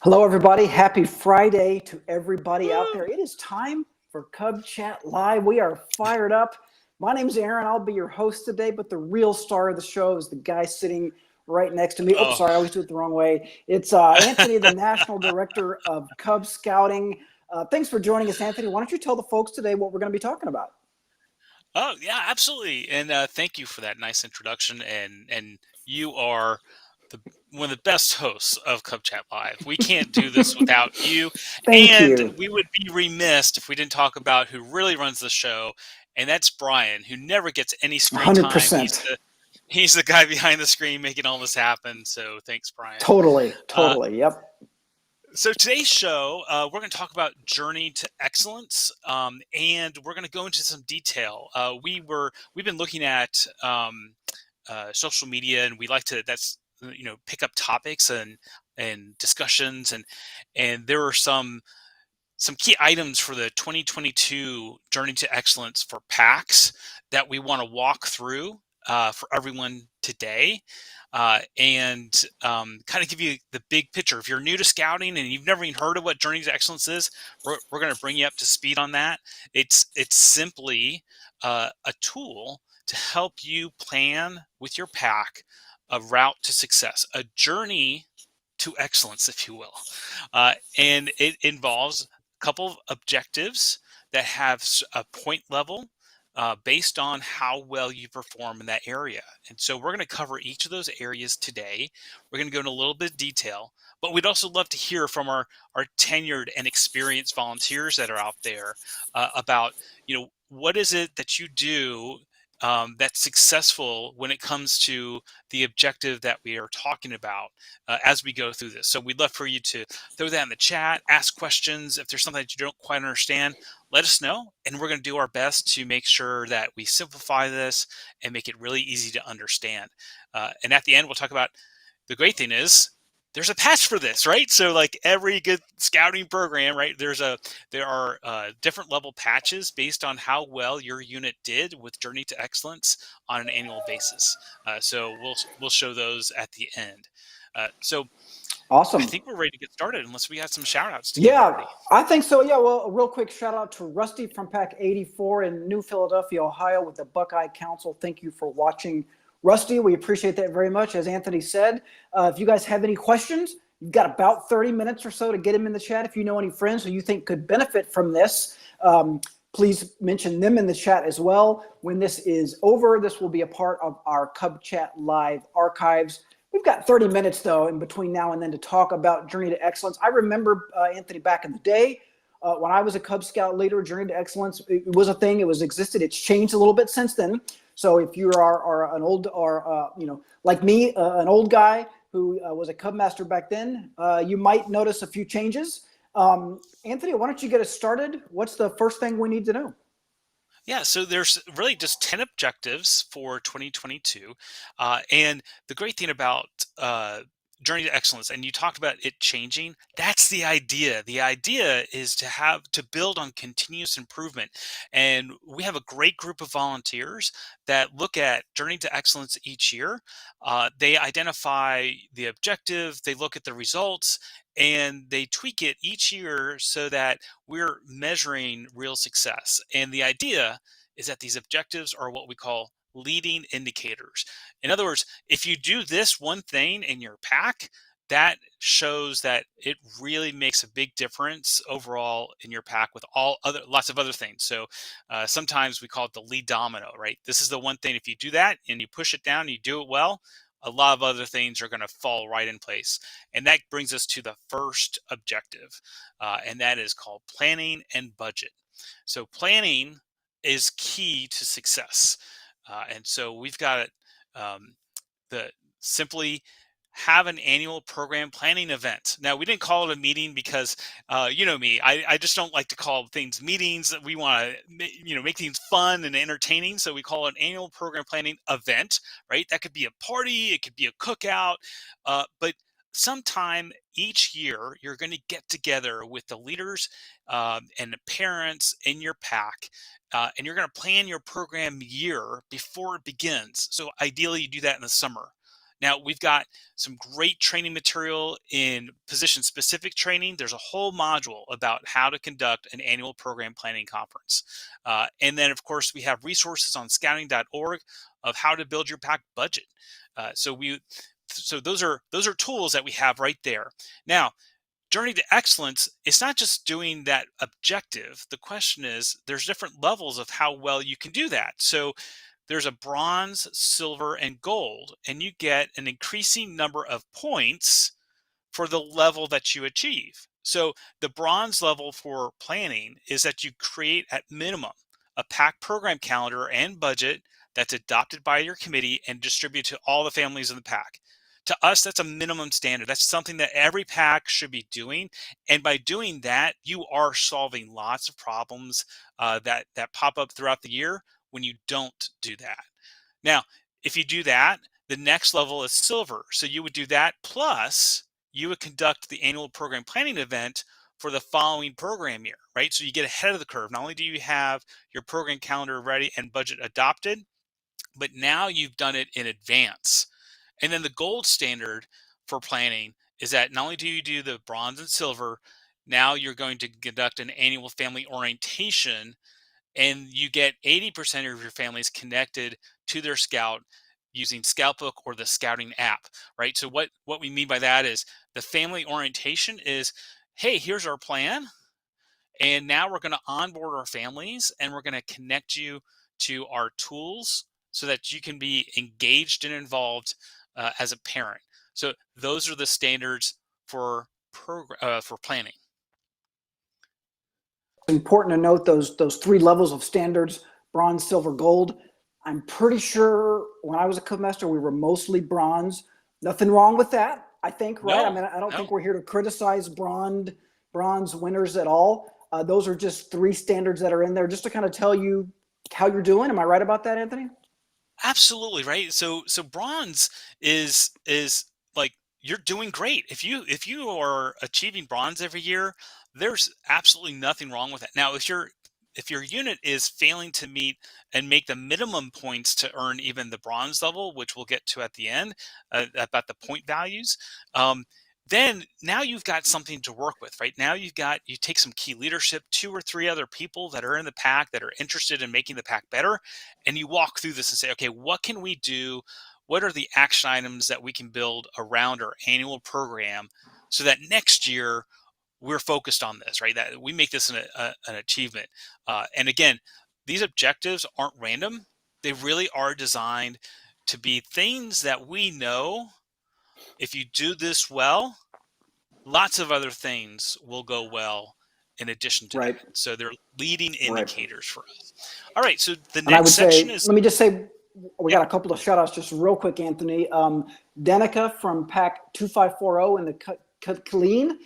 Hello, everybody. Happy Friday to everybody out Woo! there. It is time for Cub Chat Live. We are fired up. My name's Aaron. I'll be your host today, but the real star of the show is the guy sitting right next to me. Oh, Oh, sorry, I always do it the wrong way. It's Anthony, the National Director of Cub Scouting. Thanks for joining us, Anthony. Why don't you tell the folks today what we're going to be talking about? oh yeah, absolutely. And thank you for that nice introduction. And you are the one of the best hosts of Cub Chat Live. We can't do this without you, Thank and you. we would be remiss if we didn't talk about who really runs the show, and that's Brian, who never gets any screen time. He's 100%. the guy behind the screen making all this happen. So thanks, Brian. Totally. Uh, Totally. Yep. So today's show, we're going to talk about Journey to Excellence, and we're going to go into some detail. We've been looking at social media, and we like to pick up topics and discussions, and there are some key items for the 2022 Journey to Excellence for PACs that we want to walk through for everyone today. And kind of give you the big picture. If you're new to scouting and you've never even heard of what Journey to Excellence is, we're going to bring you up to speed on that. It's simply a tool to help you plan with your pack a route to success, a journey to excellence, if you will. And it involves a couple of objectives that have a point level based on how well you perform in that area. And so we're going to cover each of those areas today. We're going to go into a little bit of detail, but we'd also love to hear from our tenured and experienced volunteers that are out there about, what is it that you do that's successful when it comes to the objective that we are talking about as we go through this. So we'd love for you to throw that in the chat, ask questions. If there's something that you don't quite understand, let us know, and we're going to do our best to make sure that we simplify this and make it really easy to understand. And at the end, we'll talk about the great thing is there's a patch for this, right? So like every good scouting program, right? There are different level patches based on how well your unit did with Journey to Excellence on an annual basis. So we'll show those at the end. So I Awesome. think we're ready to get started, unless we have some shout outs to give Yeah, already. I think so. Yeah, well, a real quick shout out to Rusty from Pack 84 in New Philadelphia, Ohio, with the Buckeye Council. Thank you for watching, Rusty. We appreciate that very much. As Anthony said, if you guys have any questions, you've got about 30 minutes or so to get them in the chat. If you know any friends who you think could benefit from this, please mention them in the chat as well. When this is over, this will be a part of our Cub Chat Live archives. We've got 30 minutes, though, in between now and then to talk about Journey to Excellence. I remember, Anthony, back in the day when I was a Cub Scout leader, Journey to Excellence, it was a thing. It was existed. It's changed a little bit since then. So if you are an old or, like me, an old guy who was a Cub Master back then, you might notice a few changes. Anthony, why don't you get us started? What's the first thing we need to know? Yeah, so there's really just 10 objectives for 2022. And the great thing about Journey to Excellence, and you talked about it changing, that's the idea. The idea is to build on continuous improvement. And we have a great group of volunteers that look at Journey to Excellence each year. They identify the objective, they look at the results, and they tweak it each year so that we're measuring real success. And the idea is that these objectives are what we call leading indicators. In other words, if you do this one thing in your pack, that shows that it really makes a big difference overall in your pack with lots of other things. So sometimes we call it the lead domino, right? This is the one thing. If you do that and you push it down, and you do it well, a lot of other things are going to fall right in place. And that brings us to the first objective, and that is called planning and budget. So planning is key to success. And so we've got the simply have an annual program planning event. Now, we didn't call it a meeting because, you know me, I just don't like to call things meetings. We want to, make things fun and entertaining. So we call it an annual program planning event, right? That could be a party, it could be a cookout, but sometime each year, you're going to get together with the leaders and the parents in your pack, and you're going to plan your program year before it begins. So ideally, you do that in the summer. Now, we've got some great training material in position-specific training. There's a whole module about how to conduct an annual program planning conference. And then, of course, we have resources on scouting.org of how to build your PAC budget. So those are tools that we have right there. Now, Journey to Excellence, it's not just doing that objective. The question is, there's different levels of how well you can do that. So there's a bronze, silver, and gold, and you get an increasing number of points for the level that you achieve. So the bronze level for planning is that you create at minimum a PAC program calendar and budget that's adopted by your committee and distributed to all the families in the PAC. To us, that's a minimum standard. That's something that every PAC should be doing. And by doing that, you are solving lots of problems that pop up throughout the year when you don't do that. Now, if you do that, the next level is silver. So you would do that, plus you would conduct the annual program planning event for the following program year, right? So you get ahead of the curve. Not only do you have your program calendar ready and budget adopted, but now you've done it in advance. And then the gold standard for planning is that not only do you do the bronze and silver, now you're going to conduct an annual family orientation, and you get 80% of your families connected to their scout using Scoutbook or the scouting app, right? So what we mean by that is the family orientation is, hey, here's our plan. And now we're going to onboard our families, and we're going to connect you to our tools so that you can be engaged and involved as a parent. So those are the standards for planning. Important to note those three levels of standards: bronze, silver, gold. I'm pretty sure when I was a Cubmaster, we were mostly bronze. Nothing wrong with that, I think, right? No, I mean, I don't think we're here to criticize bronze winners at all. Those are just three standards that are in there just to kind of tell you how you're doing. Am I right about that, Anthony? Absolutely, right. So bronze is like, you're doing great. If you are achieving bronze every year, there's absolutely nothing wrong with that. Now, if your unit is failing to meet and make the minimum points to earn even the bronze level, which we'll get to at the end about the point values, then now you've got something to work with, right? Now you take some key leadership, 2 or 3 other people that are in the PAC that are interested in making the PAC better, and you walk through this and say, okay, what can we do? What are the action items that we can build around our annual program so that next year we're focused on this, right? That we make this an achievement. And again, these objectives aren't random. They really are designed to be things that we know, if you do this well, lots of other things will go well in addition to Right. that. So they're leading Right. indicators for us. All right. So the And I would next section say, is, let me just say, we Yeah. got a couple of shout outs just real quick, Anthony. Danica from PAC 2540 in the Killeen,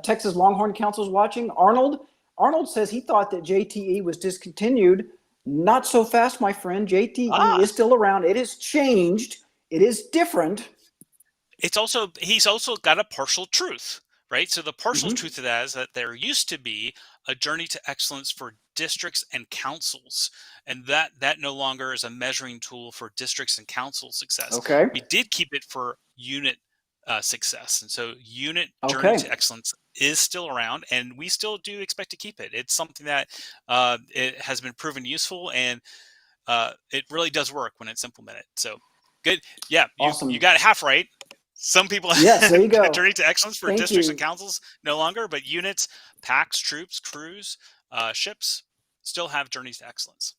Texas Longhorn Council is watching. Arnold says he thought that JTE was discontinued. Not so fast, my friend. JTE is still around. It has changed. It is different. he's also got a partial truth, right? So the partial Mhm. truth of that is that there used to be a Journey to Excellence for districts and councils, and that no longer is a measuring tool for districts and council success. Okay. We did keep it for unit success, and so unit Journey Okay. to Excellence is still around, and we still do expect to keep it. It's something that it has been proven useful, and it really does work when it's implemented. So good. Yeah, Awesome. you got it half right. Some people Yes, there you go. Journey to Excellence for Thank districts you. and councils no longer, but units, PACs, troops, crews, ships still have Journeys to Excellence.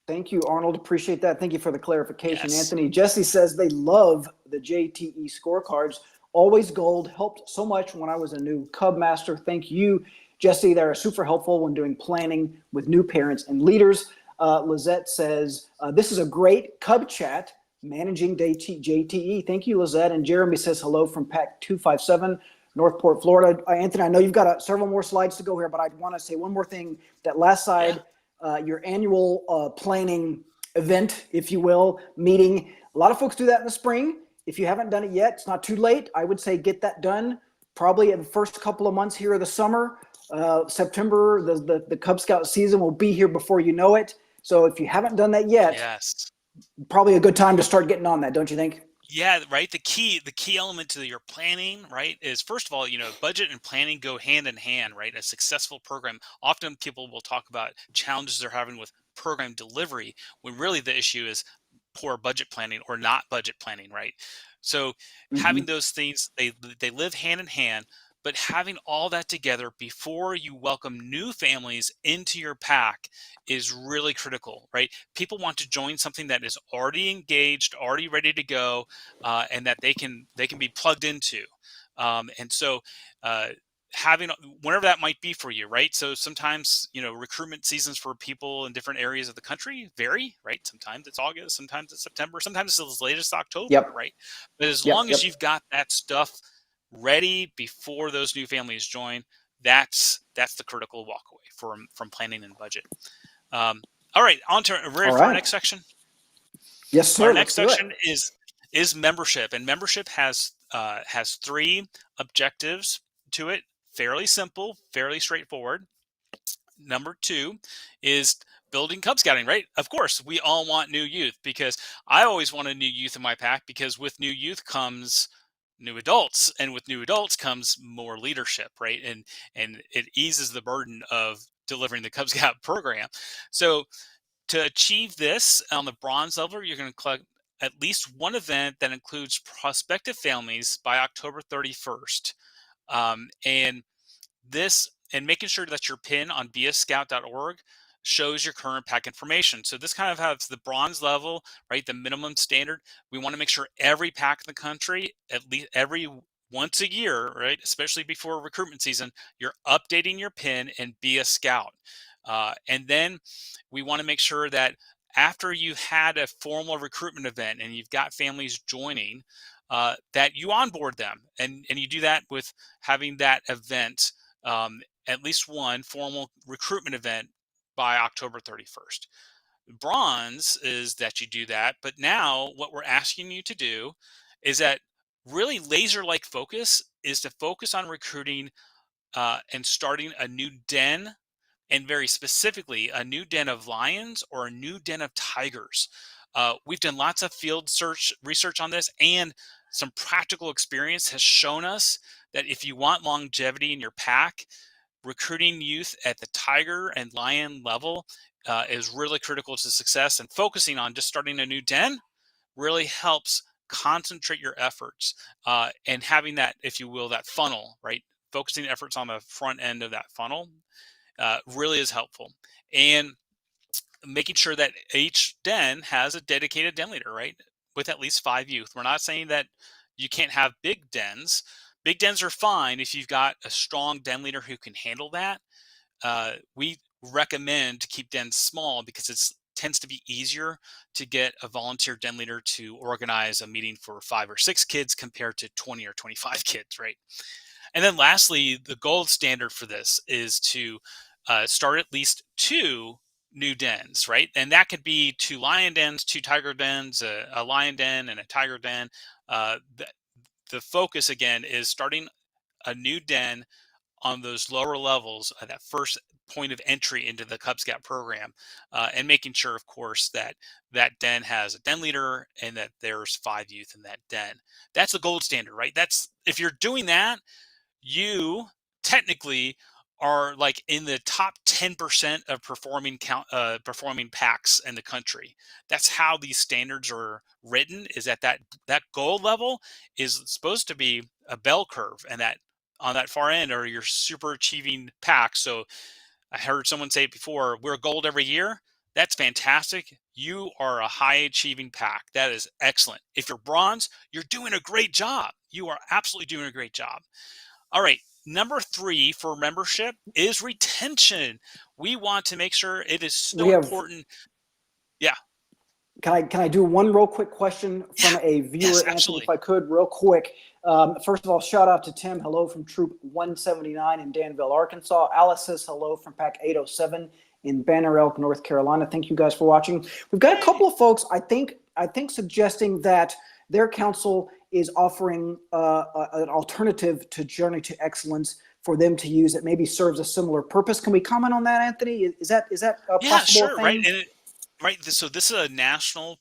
Thank you, Arnold. Appreciate that. Thank you for the clarification. Yes. Anthony, Jesse says they love the JTE scorecards. Always gold. Helped so much when I was a new Cub Master. Thank you, Jesse. They're super helpful when doing planning with new parents and leaders. Lizette says, this is a great Cub chat, managing JTE. Thank you, Lizette. And Jeremy says hello from PAC 257, Northport, Florida. Anthony, I know you've got several more slides to go here, but I want to say one more thing. That last slide, your annual planning event, if you will, meeting. A lot of folks do that in the spring. If you haven't done it yet, it's not too late. I would say get that done probably in the first couple of months here of the summer. September, the Cub Scout season will be here before you know it. So if you haven't done that yet, Yes. probably a good time to start getting on that, don't you think? Yeah, right. The key element to your planning, right, is first of all, budget and planning go hand in hand, right? A successful program. Often people will talk about challenges they're having with program delivery when really the issue is poor budget planning or not budget planning, right? So having Hmm. those things, they live hand in hand, but having all that together before you welcome new families into your pack is really critical, right? People want to join something that is already engaged, already ready to go, and that they can be plugged into. And so uh, having whenever that might be for you, right? So sometimes recruitment seasons for people in different areas of the country vary, right? Sometimes it's August, sometimes it's September, sometimes it's as late as October, Yep. right? But as Yep. long as Yep. you've got that stuff ready before those new families join, that's the critical walkaway from planning and budget. Um, all right, on to ready All for our right. next section. Yes, Our sir. next Let's do it. section is membership, and membership has three objectives to it. Fairly simple, fairly straightforward. Number two is building Cub Scouting, right? Of course, we all want new youth because I always wanted new youth in my pack because with new youth comes new adults, and with new adults comes more leadership, right? And it eases the burden of delivering the Cub Scout program. So to achieve this on the bronze level, you're going to collect at least one event that includes prospective families by October 31st. And this and making sure that your pin on bscout.org shows your current pack information. So this kind of has the bronze level, right? The minimum standard. We want to make sure every pack in the country, at least every once a year, right? Especially before recruitment season, you're updating your pin and be a scout. And then we want to make sure that after you've had a formal recruitment event and you've got families joining, that you onboard them. And you do that with having that event, at least one formal recruitment event by October 31st. Bronze is that you do that, but now what we're asking you to do is that really laser like focus is to focus on recruiting and starting a new den, and very specifically a new den of lions or a new den of tigers. We've done lots of field research on this, and some practical experience has shown us that if you want longevity in your pack, recruiting youth at the tiger and lion level is really critical to success. And focusing on just starting a new den really helps concentrate your efforts, and having that, if you will, that funnel, right? Focusing efforts on the front end of that funnel really is helpful. And making sure that each den has a dedicated den leader, right? With at least 5 youth. We're not saying that you can't have big dens. Big dens are fine if you've got a strong den leader who can handle that. We recommend to keep dens small because it tends to be easier to get a volunteer den leader to organize a meeting for 5 or 6 kids compared to 20 or 25 kids, right? And then lastly, the gold standard for this is to start at least 2 new dens, right? And that could be 2 lion dens, 2 tiger dens, a lion den, and a tiger den. The focus again is starting a new den on those lower levels, that first point of entry into the Cub Scout program, and making sure, of course, that that den has a den leader and that there's 5 youth in that den. That's the gold standard, right? That's if you're doing that, you technically are like in the top 10% of performing packs in the country. That's how these standards are written, is that gold level is supposed to be a bell curve, and that on that far end are your super achieving packs. So I heard someone say it before, we're gold every year. That's fantastic. You are a high achieving pack. That is excellent. If you're bronze, you're doing a great job. You are absolutely doing a great job. All right. Number 3 for membership is retention. We want to make sure it is so We have. important. Yeah. Can I do one real quick question Yeah. from a Yes, viewer, Anthony, if absolutely. I could, real quick? First of all, shout out to Tim. Hello from Troop 179 in Danville, Arkansas. Alice says hello from Pack 807 in Banner Elk, North Carolina. Thank you guys for watching. We've got a couple of folks, I think suggesting that their council is offering an alternative to Journey to Excellence for them to use that maybe serves a similar purpose. Can we comment on that, Anthony? Is that a Yeah, possible sure. Right. thing? And Right. So this is a national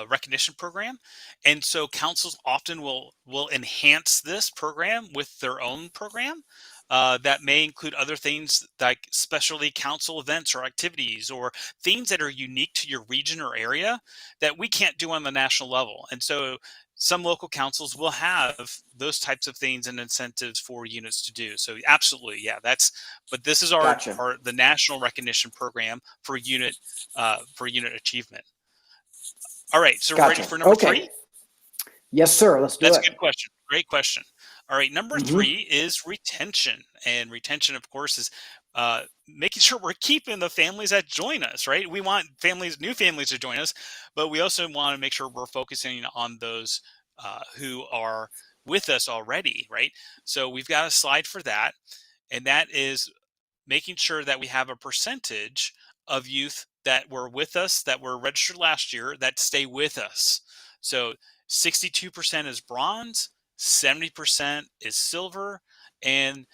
recognition program, and so councils often will enhance this program with their own program that may include other things like specialty council events or activities or things that are unique to your region or area that we can't do on the national level. And so some local councils will have those types of things and incentives for units to do. So absolutely, yeah, but this is Gotcha. our the national recognition program for unit achievement. All right, so we're ready Gotcha. for number Okay. three? Yes, sir. Let's do That's a it. good question. Great question. All right, number Hmm. three is retention. And retention, of course, is making sure we're keeping the families that join us, right? We want new families to join us, but we also want to make sure we're focusing on those who are with us already, right? So we've got a slide for that, and that is making sure that we have a percentage of youth that were with us, that were registered last year, that stay with us. So 62% is bronze, 70% is silver, and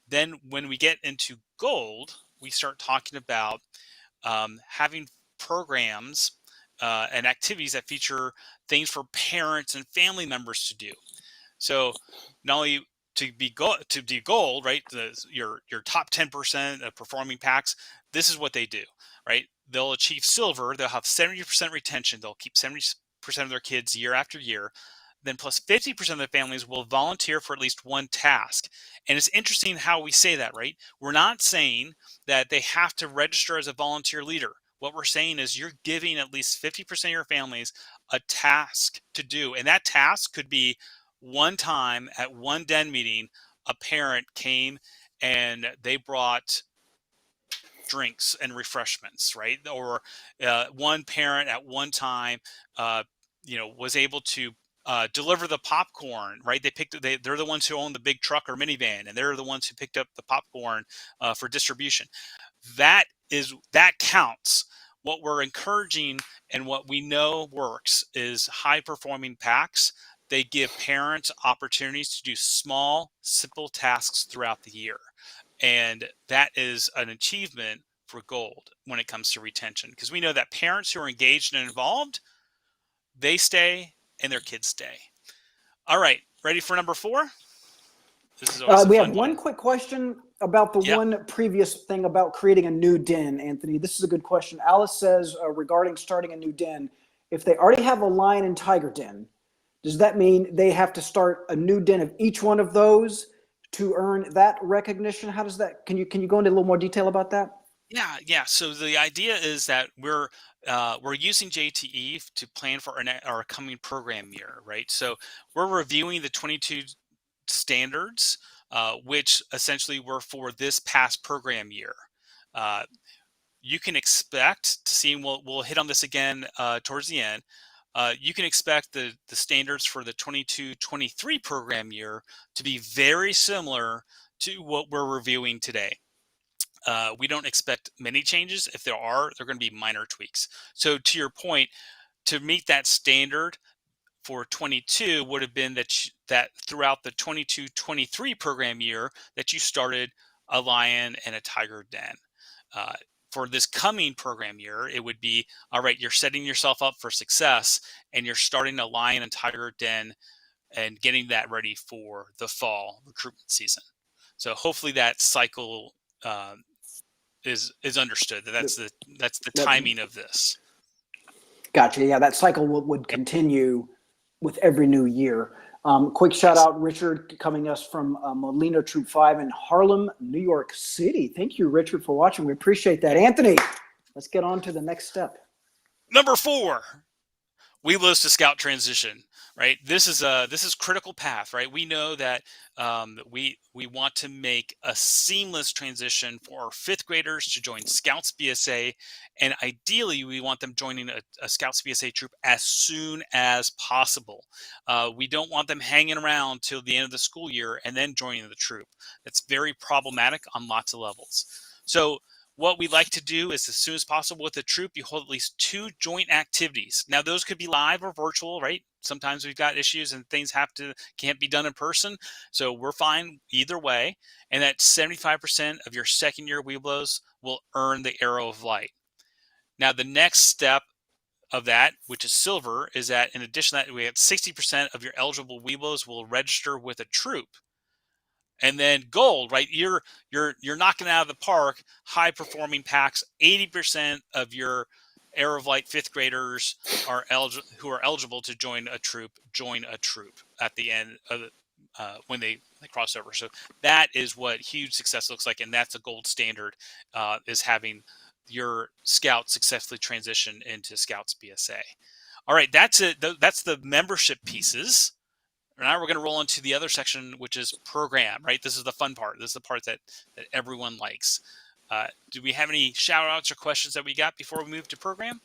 then when we get into gold, we start talking about having programs and activities that feature things for parents and family members to do. So not only to be gold, right? Your top 10% of performing packs. This is what they do, right? They'll achieve silver. They'll have 70% retention. They'll keep 70% of their kids year after year. Then plus 50% of the families will volunteer for at least one task. And it's interesting how we say that, right? We're not saying that they have to register as a volunteer leader. What we're saying is you're giving at least 50% of your families a task to do. And that task could be one time at one den meeting, a parent came and they brought drinks and refreshments, right? Or one parent at one time, uh, was able to deliver the popcorn, right? They're the ones who own the big truck or minivan, and they're the ones who picked up the popcorn for distribution. That counts. What we're encouraging and what we know works is high performing packs. They give parents opportunities to do small, simple tasks throughout the year. And that is an achievement for gold when it comes to retention, because we know that parents who are engaged and involved, they stay and their kids stay. All right, ready for number four? This is always a We have fun one one. quick question about the Yep. one previous thing about creating a new den, Anthony. This is a good question. Alice says regarding starting a new den, if they already have a lion and tiger den, does that mean they have to start a new den of each one of those to earn that recognition? How does that? Can you go into a little more detail about that? Yeah. So the idea is that we're using JTE to plan for our coming program year, right? So we're reviewing the 22 standards, which essentially were for this past program year. Uh, you can expect to see, and we'll hit on this again towards the end. You can expect the standards for the 22-23 program year to be very similar to what we're reviewing today. We don't expect many changes. If there are, they're going to be minor tweaks. So to your point, to meet that standard for 22 would have been that throughout the 22-23 program year that you started a lion and a tiger den. Uh, for this coming program year, it would be, all right, you're setting yourself up for success and you're starting a lion and tiger den and getting that ready for the fall recruitment season. So hopefully that cycle is understood. That's the That timing of this. Gotcha. Yeah, that cycle would Yep. continue with every new year. Quick shout Yes. out, Richard, coming us from Molina Troop 5 in Harlem, New York City. Thank you, Richard, for watching. We appreciate that. Anthony, let's get on to the next step. Number four, Webelos to Scout transition, right? This is critical path, right? We know that we want to make a seamless transition for our fifth graders to join Scouts BSA, and ideally we want them joining a Scouts BSA troop as soon as possible. We don't want them hanging around till the end of the school year and then joining the troop. That's very problematic on lots of levels. So what we like to do is as soon as possible with the troop, you hold at least 2 joint activities. Now, those could be live or virtual, right? Sometimes we've got issues and things can't be done in person. So we're fine either way. And that 75% of your second year Webelos will earn the Arrow of Light. Now, the next step of that, which is silver, is that in addition to that, we have 60% of your eligible Weebos will register with a troop. And then gold, right? You're knocking out of the park high performing packs. 80% of your Air of Light fifth graders are who are eligible to join a troop at the end of when they cross over. So that is what huge success looks like, and that's a gold standard, is having your scout successfully transition into Scouts BSA. All right, that's it. That's the membership pieces. Now we're going to roll into the other section, which is program, right? This is the fun part. This is the part that everyone likes. Do we have any shout outs or questions that we got before we move to program?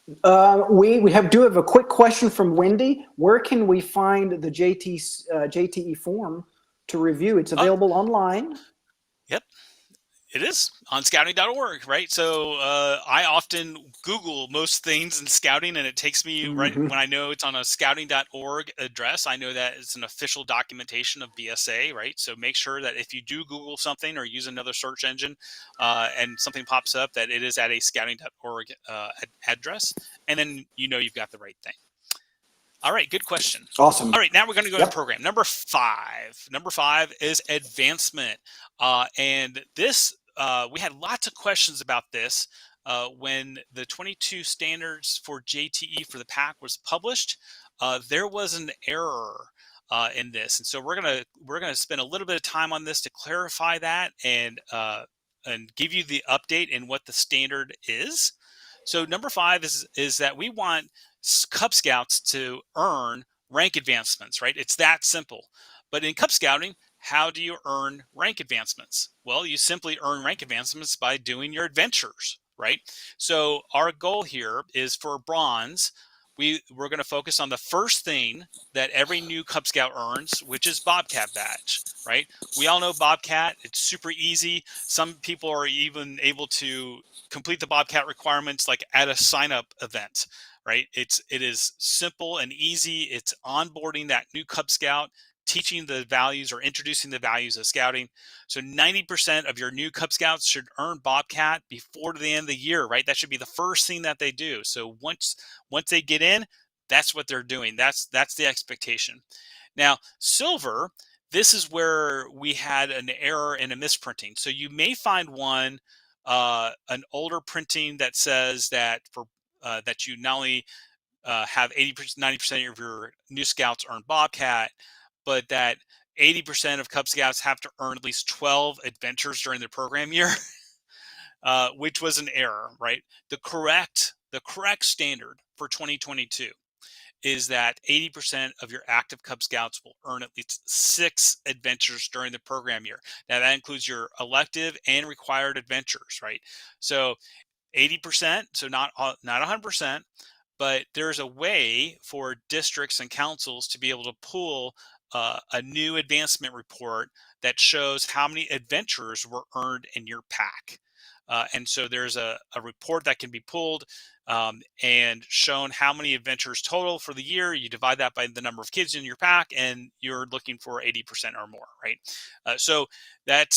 Do have a quick question from Wendy. Where can we find the JTE form to review? It's available online. Yep. It is on scouting.org, right? So I often Google most things in scouting, and it takes me right when I know it's on a scouting.org address. I know that it's an official documentation of BSA, right? So make sure that if you do Google something or use another search engine and something pops up, that it is at a scouting.org address, and then you know you've got the right thing. All right, good question. Awesome. All right, now we're going to go to program. Number five. Number 5 is advancement. And this, we had lots of questions about this when the 22 standards for JTE for the pack was published. There was an error in this, and so we're gonna spend a little bit of time on this to clarify that and give you the update in what the standard is. So number 5 is that we want Cub Scouts to earn rank advancements, right? It's that simple. But in Cub Scouting, how do you earn rank advancements? Well, you simply earn rank advancements by doing your adventures, right? So our goal here is for bronze, we're going to focus on the first thing that every new Cub Scout earns, which is Bobcat badge, right? We all know Bobcat. It's super easy. Some people are even able to complete the Bobcat requirements like at a sign-up event, right? It is simple and easy. It's onboarding that new Cub Scout, teaching the values or introducing the values of scouting. So 90% of your new Cub Scouts should earn Bobcat before the end of the year, right? That should be the first thing that they do. So once they get in, that's what they're doing. That's the expectation. Now, silver, this is where we had an error in a misprinting. So you may find an older printing that says that for that you not only have 80%, 90% of your new scouts earn Bobcat, but that 80% of Cub Scouts have to earn at least 12 adventures during their program year, which was an error, right? The correct standard for 2022 is that 80% of your active Cub Scouts will earn at least 6 adventures during the program year. Now that includes your elective and required adventures, right? So 80%, so not 100%, but there's a way for districts and councils to be able to pull a new advancement report that shows how many adventures were earned in your pack. And so there's a report that can be pulled and shown how many adventures total for the year. You divide that by the number of kids in your pack, and you're looking for 80% or more, right? So that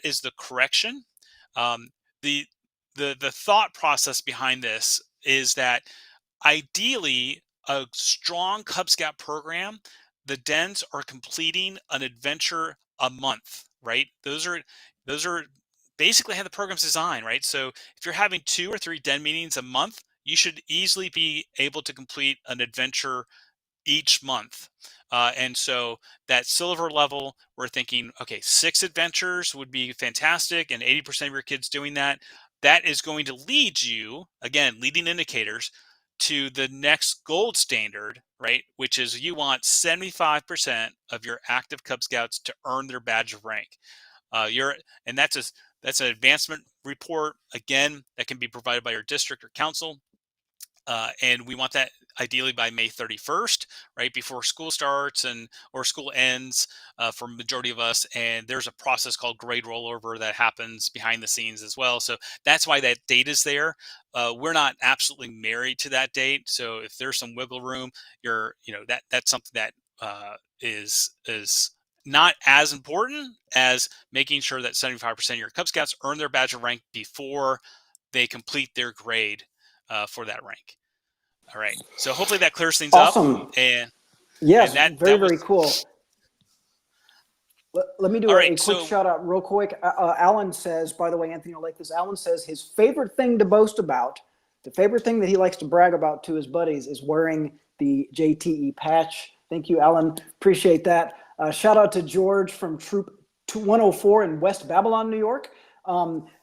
is the correction. The thought process behind this is that ideally, a strong Cub Scout program, the dens are completing an adventure a month, right? Those are basically how the program's designed, right? So if you're having 2 or 3 den meetings a month, you should easily be able to complete an adventure each month. And so that silver level, we're thinking, okay, 6 adventures would be fantastic, and 80% of your kids doing that. That is going to lead you, again, leading indicators, to the next gold standard, right? Which is you want 75% of your active Cub Scouts to earn their badge of rank. And that's an advancement report, again, that can be provided by your district or council. And we want that ideally by May 31st, right before school starts or school ends for majority of us. And there's a process called grade rollover that happens behind the scenes as well. So that's why that date is there. We're not absolutely married to that date. So if there's some wiggle room, that's something that is not as important as making sure that 75% of your Cub Scouts earn their badge of rank before they complete their grade for that rank. All right. So hopefully that clears things up. Awesome. And Yes, very, that was very cool. Let me do all a right. quick So shout out real quick. Alan says, by the way, Anthony will like this. Alan says his favorite thing to boast about, the favorite thing that he likes to brag about to his buddies is wearing the JTE patch. Thank you, Alan. Appreciate that. Shout out to George from Troop 104 in West Babylon, New York.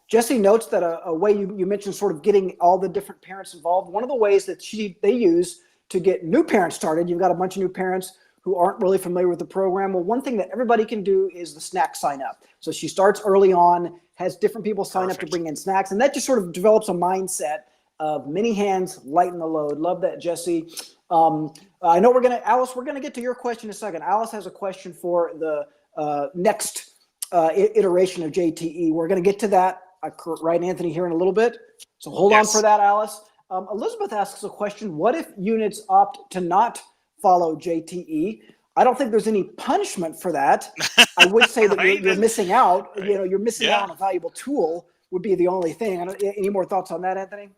Jesse notes that a way you mentioned sort of getting all the different parents involved. One of the ways that they use to get new parents started, you've got a bunch of new parents who aren't really familiar with the program. Well, one thing that everybody can do is the snack sign up. So she starts early on, has different people sign up to perfect. bring in snacks, and that just sort of develops a mindset of many hands lighten the load. Love that, Jesse. I know Alice, we're gonna get to your question in a second. Alice has a question for the next iteration of JTE. We're gonna get to that, right, Anthony, here in a little bit. So hold on for Yes. that, Alice. Elizabeth asks a question: what if units opt to not follow JTE? I don't think there's any punishment for that. I would say that Right. you're missing out. Right. You're missing out Yeah. on a valuable tool would be the only thing. Any more thoughts on that, Anthony?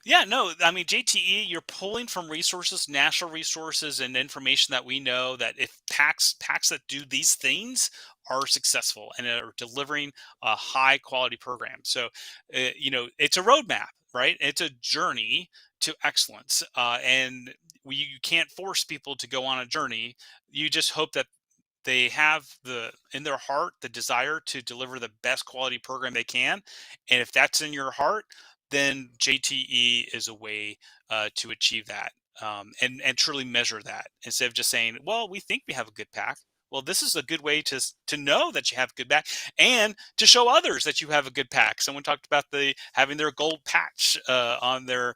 Yeah, no, I mean, JTE, you're pulling from resources, national resources, and information that we know that if packs that do these things are successful and are delivering a high quality program. So, it's a roadmap, right? It's a journey to excellence, and you can't force people to go on a journey. You just hope that they have in their heart the desire to deliver the best quality program they can, and if that's in your heart, then JTE is a way to achieve that, and truly measure that instead of just saying, well, we think we have a good pack. Well, this is a good way to know that you have a good pack and to show others that you have a good pack. Someone talked about the having their gold patch on their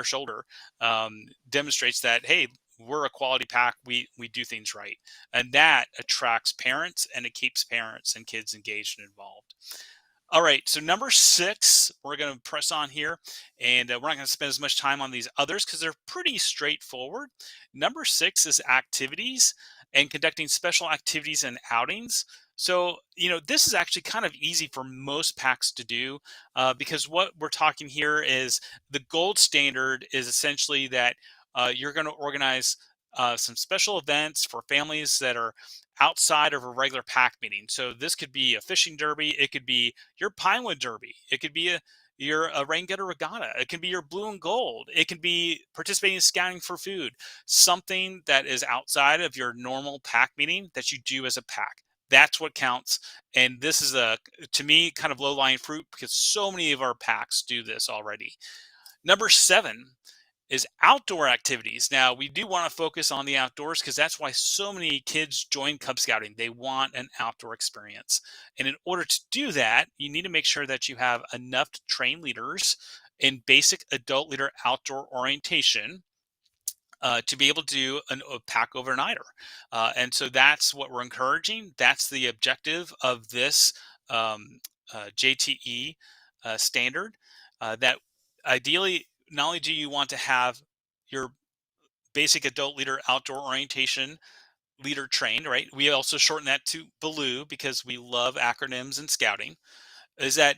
shoulder, demonstrates that, hey, we're a quality pack. We do things right, and that attracts parents and it keeps parents and kids engaged and involved. All right, so number 6, we're going to press on here, and we're not going to spend as much time on these others because they're pretty straightforward. Number 6 is activities and conducting special activities and outings. So, this is actually kind of easy for most packs to do, because what we're talking here is the gold standard is essentially that you're going to organize some special events for families that are outside of a regular pack meeting. So this could be a fishing derby, it could be your Pinewood Derby, it could be a rain gutter regatta, it can be your blue and gold, it can be participating in scouting for food, something that is outside of your normal pack meeting that you do as a pack. That's what counts. And this is to me, kind of low-lying fruit because so many of our packs do this already. Number 7 is outdoor activities. Now, we do want to focus on the outdoors because that's why so many kids join Cub Scouting. They want an outdoor experience. And in order to do that, you need to make sure that you have enough trained leaders in basic adult leader outdoor orientation to be able to do a pack overnighter. And so that's what we're encouraging. That's the objective of this JTE standard, that ideally, not only do you want to have your basic adult leader outdoor orientation leader trained, right? We also shorten that to BALOO because we love acronyms in scouting, is that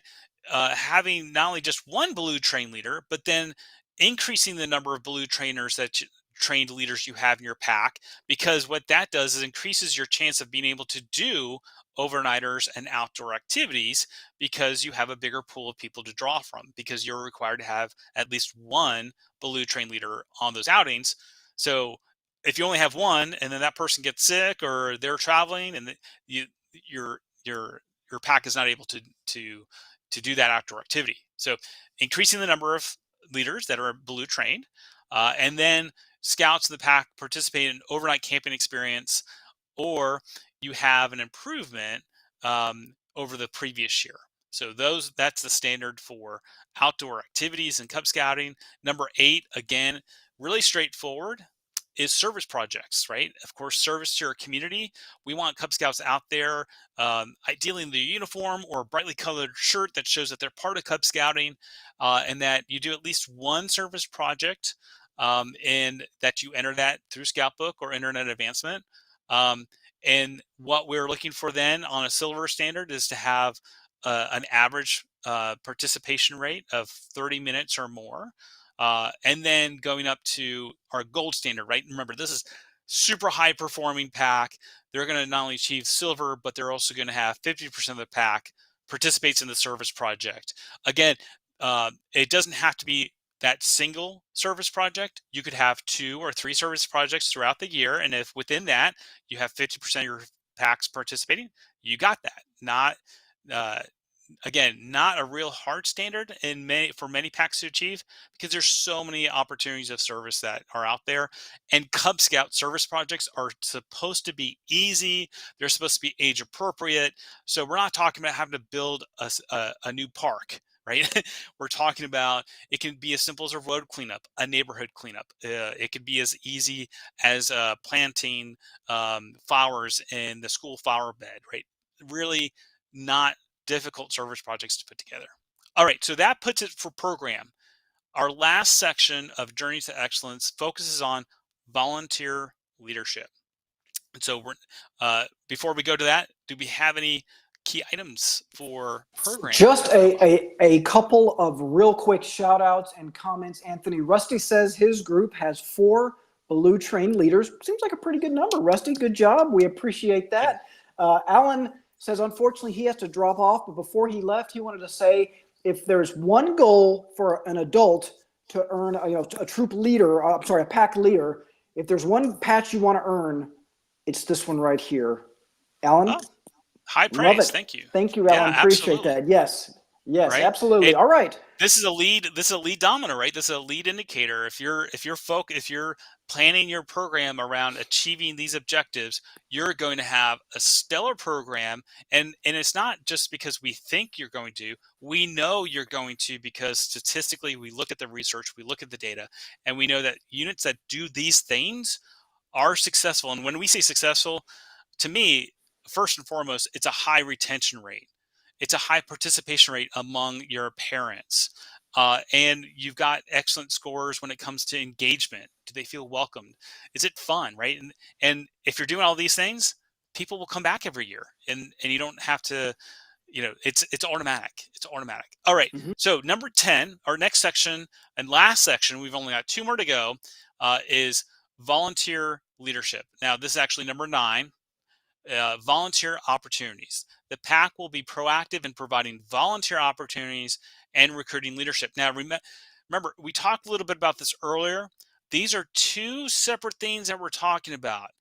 having not only just one BALOO trained leader, but then increasing the number of BALOO trainers trained leaders you have in your pack, because what that does is increases your chance of being able to do overnighters and outdoor activities because you have a bigger pool of people to draw from because you're required to have at least one BALOO trained leader on those outings. So if you only have one and then that person gets sick or they're traveling and you your your pack is not able to do that outdoor activity. So increasing the number of leaders that are BALOO trained, and then scouts in the pack participate in overnight camping experience, or you have an improvement over the previous year. So that's the standard for outdoor activities and Cub Scouting. Number 8, again, really straightforward, is service projects, right? Of course, service to your community. We want Cub Scouts out there, ideally in their uniform or a brightly colored shirt that shows that they're part of Cub Scouting, and that you do at least one service project, and that you enter that through Scoutbook or Internet Advancement. Um, and what we're looking for then on a silver standard is to have an average participation rate of 30 minutes or more. And then going up to our gold standard, right? Remember, this is super high performing pack. They're going to not only achieve silver, but they're also going to have 50% of the pack participates in the service project. Again, it doesn't have to be that single service project. You could have 2 or 3 service projects throughout the year. And if within that you have 50% of your packs participating, you got that. Not, uh, again, not a real hard standard for many packs to achieve, because there's so many opportunities of service that are out there. And Cub Scout service projects are supposed to be easy. They're supposed to be age appropriate. So we're not talking about having to build a new park, right? We're talking about, it can be as simple as a road cleanup, a neighborhood cleanup. It could be as easy as planting flowers in the school flower bed, right? Really not difficult service projects to put together. All right, so that puts it for program. Our last section of Journey to Excellence focuses on volunteer leadership. And so before we go to that, do we have any key items for program? Just a couple of real quick shout outs and comments. Anthony, Rusty says his group has 4 Blue Train leaders. Seems like a pretty good number, Rusty. Good job. We appreciate that. Alan says, unfortunately, he has to drop off, but before he left, he wanted to say, if there's one goal for an adult to earn a troop leader, a pack leader, if there's one patch you want to earn, it's this one right here. Alan? Oh, high Love praise. it. Thank you. Thank you, Alan. Yeah, Appreciate absolutely. that. Yes. Yes, Right. absolutely. All right. This is a lead domino, right? This is a lead indicator. If you're planning your program around achieving these objectives, you're going to have a stellar program. And it's not just because we think you're going to, we know you're going to, because statistically we look at the research, we look at the data, and we know that units that do these things are successful. And when we say successful, to me, first and foremost, it's a high retention rate. It's a high participation rate among your parents. And you've got excellent scores when it comes to engagement. Do they feel welcomed? Is it fun, right? And if you're doing all these things, people will come back every year, and you don't have to, it's automatic. It's automatic. All right. Mhm. So number 10, our next section and last section, we've only got 2 more to go, is volunteer leadership. Now, this is actually number 9. Volunteer opportunities. The PAC will be proactive in providing volunteer opportunities and recruiting leadership. Now, remember, we talked a little bit about this earlier. These are 2 separate things that we're talking about.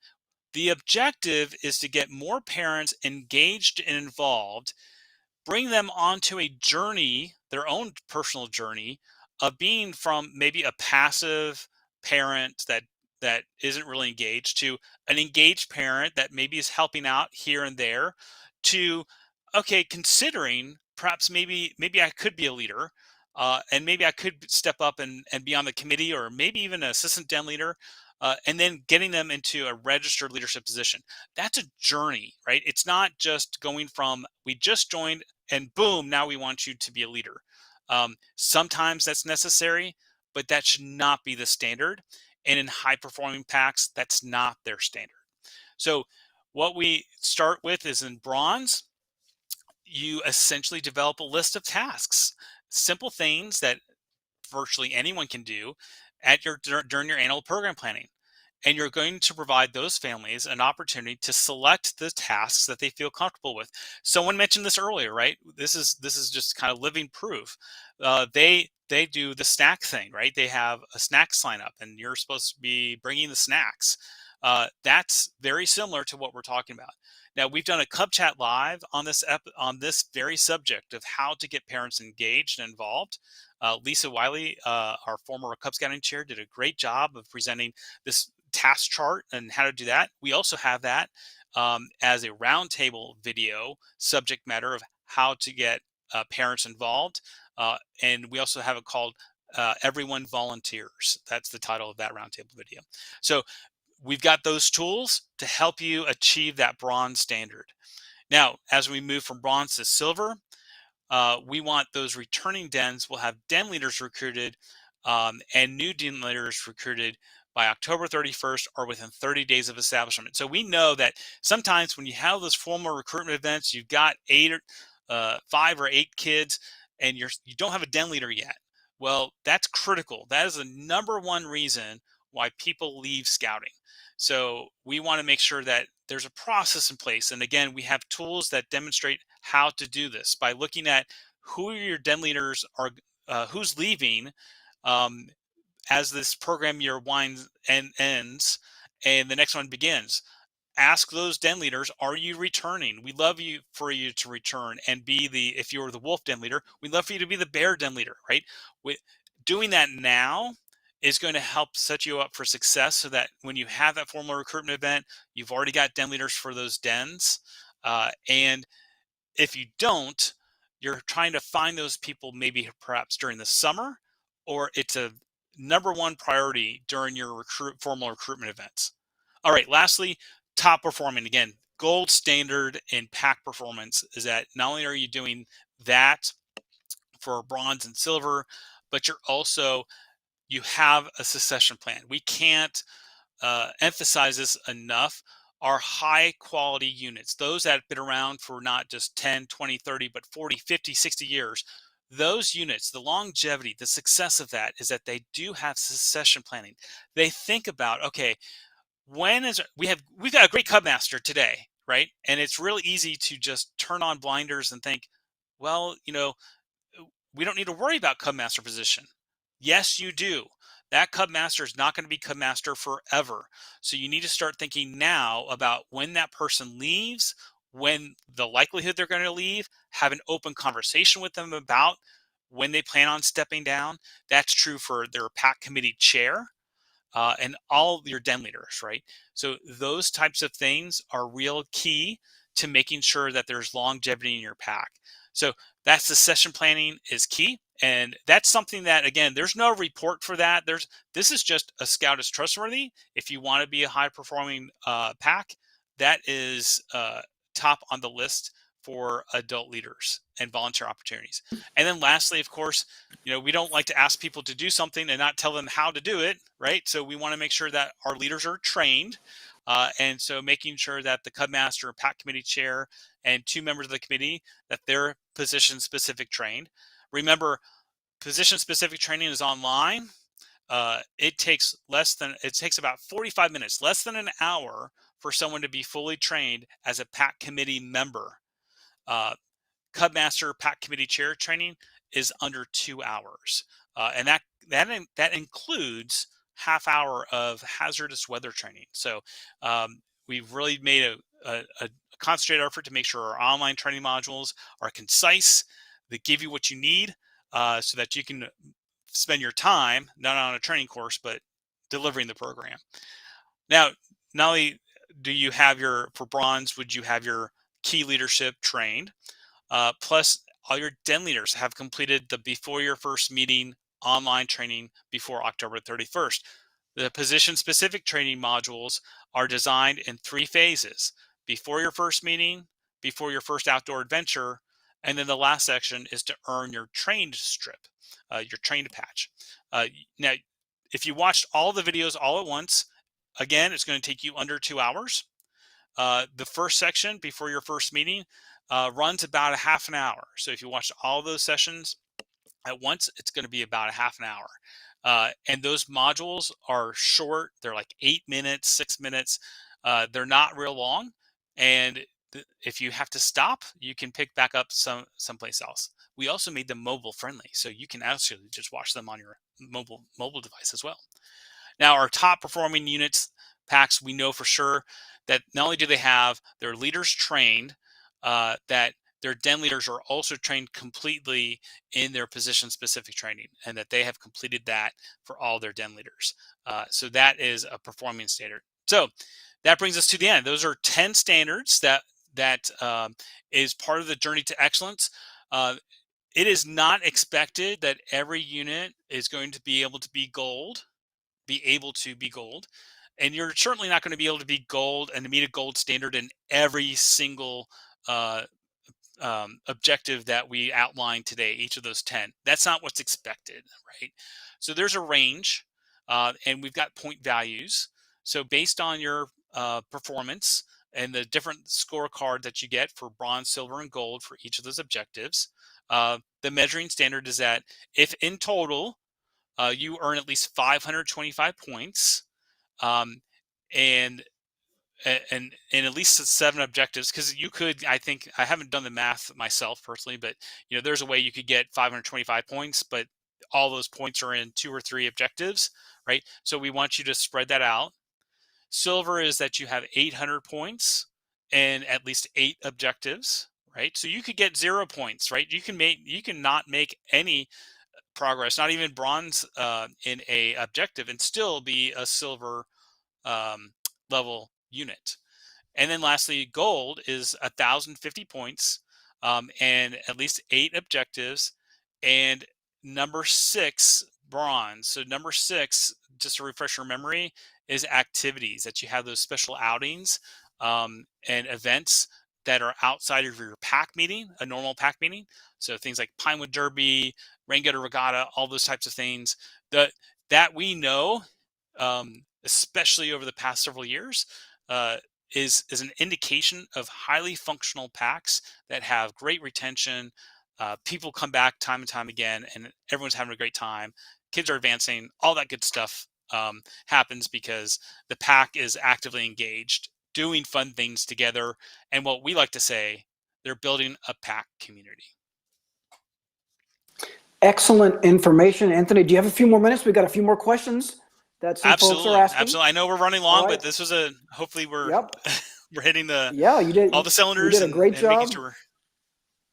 The objective is to get more parents engaged and involved, bring them onto a journey, their own personal journey, of being from maybe a passive parent that isn't really engaged, to an engaged parent that maybe is helping out here and there, to, okay, considering perhaps maybe I could be a leader, and maybe I could step up and be on the committee, or maybe even an assistant den leader, and then getting them into a registered leadership position. That's a journey, right? It's not just going from, we just joined and boom, now we want you to be a leader. Sometimes that's necessary, but that should not be the standard. And in high performing packs, that's not their standard. So what we start with is, in bronze, you essentially develop a list of tasks, simple things that virtually anyone can do during your annual program planning. And you're going to provide those families an opportunity to select the tasks that they feel comfortable with. Someone mentioned this earlier, right? This is just kind of living proof. They do the snack thing, right? They have a snack sign up, and you're supposed to be bringing the snacks. That's very similar to what we're talking about. Now, we've done a Cub Chat live on this very subject of how to get parents engaged and involved. Lisa Wiley, our former Cub Scouting chair, did a great job of presenting this task chart and how to do that. We also have that as a roundtable video subject matter of how to get parents involved. And we also have it called Everyone Volunteers. That's the title of that roundtable video. So we've got those tools to help you achieve that bronze standard. Now, as we move from bronze to silver, we want those returning dens. We'll have den leaders recruited and new den leaders recruited by October 31st or within 30 days of establishment. So we know that sometimes when you have those formal recruitment events, you've got 5 or 8 kids. and you don't have a den leader yet, well, that's critical. That is the number one reason why people leave scouting. So we want to make sure that there's a process in place. And again, we have tools that demonstrate how to do this by looking at who your den leaders are, who's leaving, um, as this program year winds and ends, and the next one begins. Ask those den leaders, are you returning? We love you for you to return and be the, if you're the wolf den leader, we'd love for you to be the bear den leader, right? With doing that now is going to help set you up for success, so that when you have that formal recruitment event, you've already got den leaders for those dens. And if you don't, you're trying to find those people maybe perhaps during the summer, or it's a number one priority during your formal recruitment events. All right, lastly, top performing. Again, gold standard in pack performance is that not only are you doing that for bronze and silver, but you have a succession plan. We can't emphasize this enough. Are high quality units, those that have been around for not just 10, 20, 30, but 40, 50, 60 years. Those units, the longevity, the success of that is that they do have succession planning. They think about, okay, we've got a great cub master today, right? And it's really easy to just turn on blinders and think, well, we don't need to worry about cub master position. Yes, you do. That cub master is not going to be cub master forever. So you need to start thinking now about when that person leaves, when the likelihood they're going to leave, have an open conversation with them about when they plan on stepping down. That's true for their pack committee chair, and all your den leaders, right? So those types of things are real key to making sure that there's longevity in your pack. So that succession planning is key. And that's something that, again, there's no report for that. This is just a scout is trustworthy. If you want to be a high performing pack, that is top on the list for adult leaders and volunteer opportunities. And then lastly, of course, we don't like to ask people to do something and not tell them how to do it, right? So we want to make sure that our leaders are trained. And so making sure that the Cub Master, Pack Committee Chair, and 2 members of the committee, that they're position specific trained. Remember, position specific training is online. It takes about 45 minutes, less than an hour, for someone to be fully trained as a Pack Committee member. Uh, Cub Master Pack Committee Chair training is under 2 hours, and that includes half hour of hazardous weather training. So we've really made a concentrated effort to make sure our online training modules are concise, that give you what you need, so that you can spend your time not on a training course, but delivering the program. Now, not only do you have for bronze, would you have your key leadership trained? Plus, all your den leaders have completed the before your first meeting online training before October 31st. The position specific training modules are designed in 3 phases: before your first meeting, before your first outdoor adventure, and then the last section is to earn your trained strip, your trained patch. Now, if you watched all the videos all at once, again, it's going to take you under 2 hours. The first section before your first meeting runs about a half an hour. So if you watch all those sessions at once, it's going to be about a half an hour. And those modules are short. They're like 8 minutes, 6 minutes. They're not real long. And if you have to stop, you can pick back up someplace else. We also made them mobile friendly, so you can actually just watch them on your mobile device as well. Now, our top performing units, packs, we know for sure that not only do they have their leaders trained, that their den leaders are also trained completely in their position specific training, and that they have completed that for all their den leaders. So that is a performing standard. So that brings us to the end. Those are 10 standards that is part of the journey to excellence. It is not expected that every unit is going to be able to be gold, and you're certainly not going to be able to be gold and to meet a gold standard in every single uh, objective that we outlined today, each of those 10. That's not what's expected, right? So there's a range, and we've got point values. So based on your performance and the different scorecard that you get for bronze, silver, and gold for each of those objectives. The measuring standard is that if in total you earn at least 525 points, um, and and at least 7 objectives, because you could, I think, I haven't done the math myself personally, but there's a way you could get 525 points, but all those points are in 2 or 3 objectives, right? So we want you to spread that out. Silver is that you have 800 points and at least 8 objectives, right? So you could get 0 points, right? You can not make any progress, not even bronze in a objective, and still be a silver um, level unit. And then lastly, gold is 1,050 points, and at least 8 objectives, and number 6, bronze. So number 6, just to refresh your memory, is activities that you have, those special outings and events that are outside of your pack meeting, a normal pack meeting. So things like Pinewood Derby, Rain Gutter Regatta, all those types of things that we know, especially over the past several years, uh, is an indication of highly functional packs that have great retention. People come back time and time again, and everyone's having a great time. Kids are advancing. All that good stuff happens because the pack is actively engaged, doing fun things together. And what we like to say, they're building a pack community. Excellent information. Anthony, do you have a few more minutes? We got a few more questions that some folks are asking. Absolutely. I know we're running long, but this was hopefully we're Yep. we're hitting all the cylinders you did a great and job. making sure.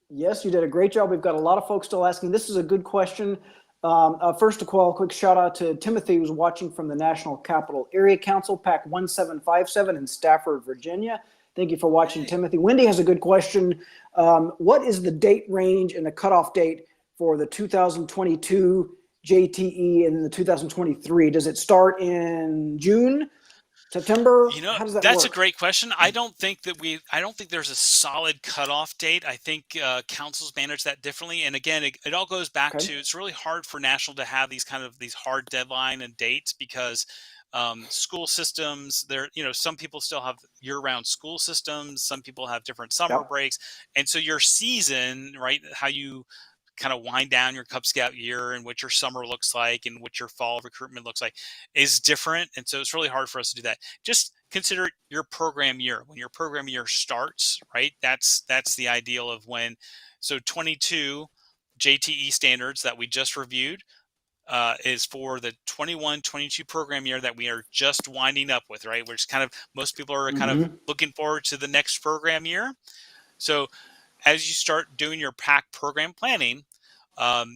Yes, you did a great job. We've got a lot of folks still asking. This is a good question. First of all, a quick shout out to Timothy, who's watching from the National Capital Area Council, PAC 1757 in Stafford, Virginia. Thank you for watching, Timothy. Wendy has a good question. What is the date range and the cutoff date for the 2022 JTE and the 2023? Does it start in June, September? How does that that's work? a great question. I don't think there's a solid cutoff date. I think councils manage that differently. And again, it all goes back to, it's really hard for national to have these hard deadline and dates, because school systems, some people still have year-round school systems. Some people have different summer breaks. And so your season, right, how you kind of wind down your Cub Scout year and what your summer looks like and what your fall recruitment looks like is different. And so it's really hard for us to do that. Just consider your program year. When your program year starts, right? That's the ideal of when. So 22 JTE standards that we just reviewed is for the 21-22 program year that we are just winding up with, right? Which most people are kind of looking forward to the next program year. So as you start doing your PAC program planning,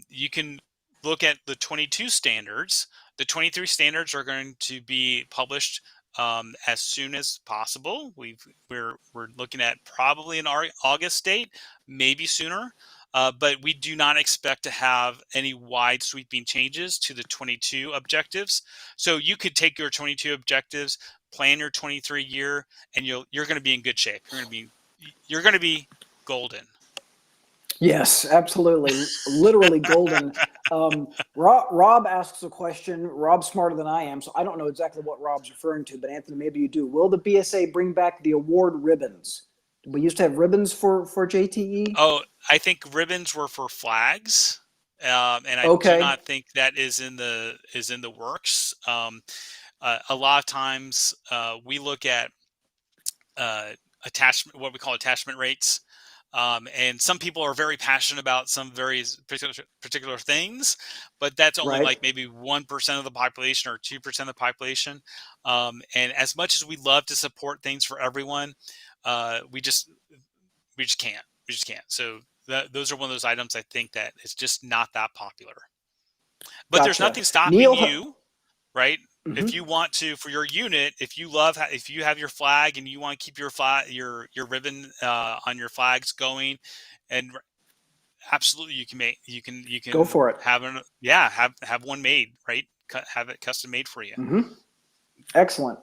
you can look at the 22 standards. The 23 standards are going to be published as soon as possible. We're looking at probably an August date, maybe sooner. But we do not expect to have any wide sweeping changes to the 22 objectives. So you could take your 22 objectives, plan your 23 year, and you're going to be in good shape. You're going to be golden. Yes, absolutely. Literally golden. Rob asks a question. Rob's smarter than I am, so I don't know exactly what Rob's referring to, but Anthony, maybe you do. Will the BSA bring back the award ribbons? We used to have ribbons for JTE. Oh, I think ribbons were for flags. And I do not think that is in the works. A lot of times we look at what we call attachment rates. And some people are very passionate about some very particular things, but that's only like maybe 1% of the population or 2% of the population. And as much as we love to support things for everyone, we just can't. We just can't. So those are one of those items I think that is just not that popular. But there's nothing stopping you, right? If you want to, for your unit, if you have your flag and you want to keep your ribbon on your flags going, and absolutely you can go for it. Have one made, right? Have it custom made for you. Excellent.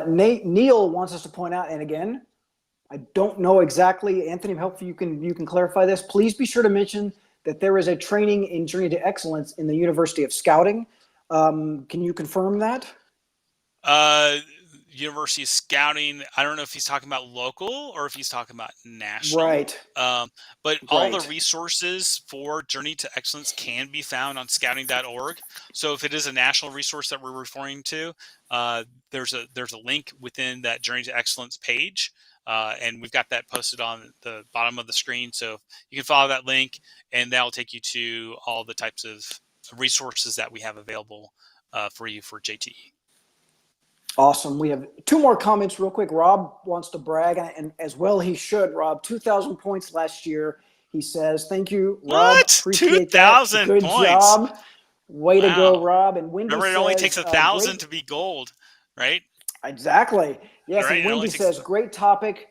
Neil wants us to point out, and again, I don't know exactly, Anthony, hopefully you can clarify this. Please be sure to mention that there is a training in Journey to Excellence in the University of Scouting. Can you confirm that? University Scouting. I don't know if he's talking about local or if he's talking about national. Right. But all the Right. resources for Journey to Excellence can be found on scouting.org. So if it is a national resource that we're referring to, there's a link within that Journey to Excellence page. And we've got that posted on the bottom of the screen. So you can follow that link, and that'll take you to all the types of resources that we have available for you for JTE. Awesome. We have two more comments real quick. Rob wants to brag, and as well he should, Rob. 2,000 points last year. He says, thank you, Rob. What? Appreciate that. 2,000 Good points. job. Way to go, Wow. Rob. And Wendy Remember, it says, only takes 1,000 great. to be gold, right? Exactly. Yes, Right? and It only Wendy takes says, great topic.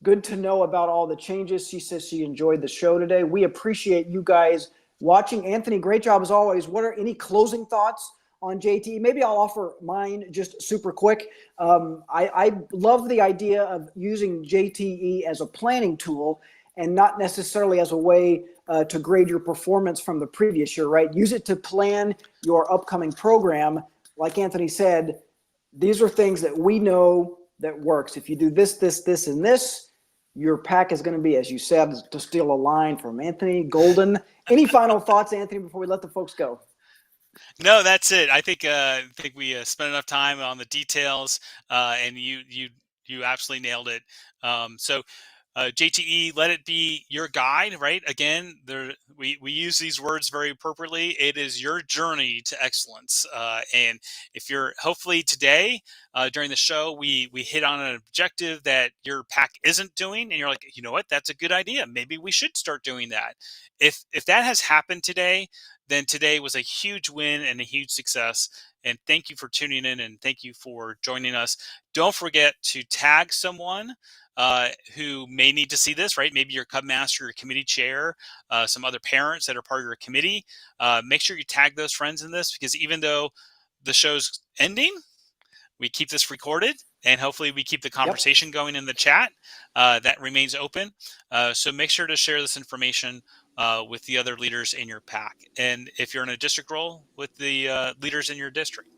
Good to know about all the changes. She says she enjoyed the show today. We appreciate you guys watching. Anthony, great job as always. What are any closing thoughts on JTE? Maybe I'll offer mine just super quick. I love the idea of using JTE as a planning tool and not necessarily as a way to grade your performance from the previous year, right? Use it to plan your upcoming program. Like Anthony said, these are things that we know that works. If you do this, this, this, and this, your pack is going to be, as you said, to steal a line from Anthony, golden. Any final thoughts, Anthony, before we let the folks go? No, that's it. I think we spent enough time on the details, and you absolutely nailed it. So JTE, let it be your guide, right? Again, we use these words very appropriately. It is your journey to excellence. And if you're hopefully today during the show, we hit on an objective that your pack isn't doing, and you're like, you know what, that's a good idea. Maybe we should start doing that. If that has happened today, then today was a huge win and a huge success. And thank you for tuning in, and thank you for joining us. Don't forget to tag someone who may need to see this, right? Maybe your Cub Master, your committee chair, some other parents that are part of your committee. Make sure you tag those friends in this, because even though the show's ending, we keep this recorded, and hopefully we keep the conversation going in the chat. That remains open. So make sure to share this information with the other leaders in your pack. And if you're in a district role, with the leaders in your district.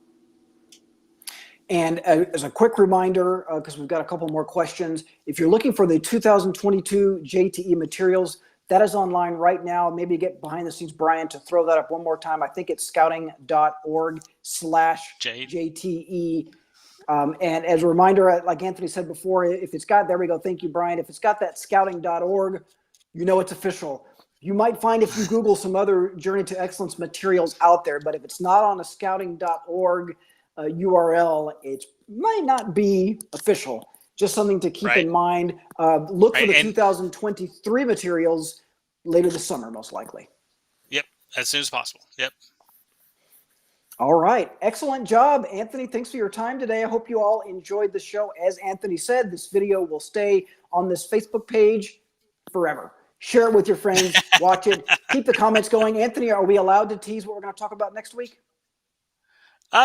And as a quick reminder, because we've got a couple more questions, if you're looking for the 2022 JTE materials, that is online right now. Maybe get behind the scenes, Brian, to throw that up one more time. I think it's scouting.org/JTE. And as a reminder, like Anthony said before, if it's got, there we go. Thank you, Brian. If it's got that scouting.org, you know it's official. You might find if you Google some other Journey to Excellence materials out there, but if it's not on a scouting.org URL, it might not be official. Just something to keep in mind. Look for the 2023 materials later this summer, most likely. Yep, as soon as possible. Yep. All right. Excellent job, Anthony. Thanks for your time today. I hope you all enjoyed the show. As Anthony said, this video will stay on this Facebook page forever. Share it with your friends. Watch it. Keep the comments going. Anthony, are we allowed to tease what we're going to talk about next week?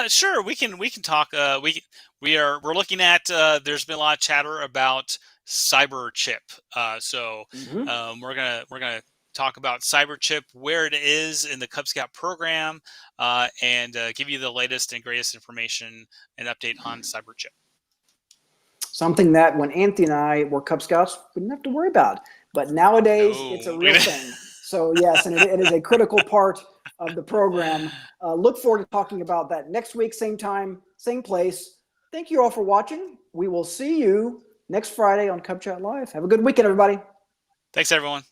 Sure, we can talk. We're looking at. There's been a lot of chatter about cyber chip. We're gonna talk about cyber chip, where it is in the Cub Scout program, and give you the latest and greatest information and update on cyber chip. Something that when Anthony and I were Cub Scouts, we didn't have to worry about. But nowadays, it's a real thing. So yes, and it is a critical part of the program. Look forward to talking about that next week, same time, same place. Thank you all for watching. We will see you next Friday on Cub Chat Live. Have a good weekend, everybody. Thanks, everyone.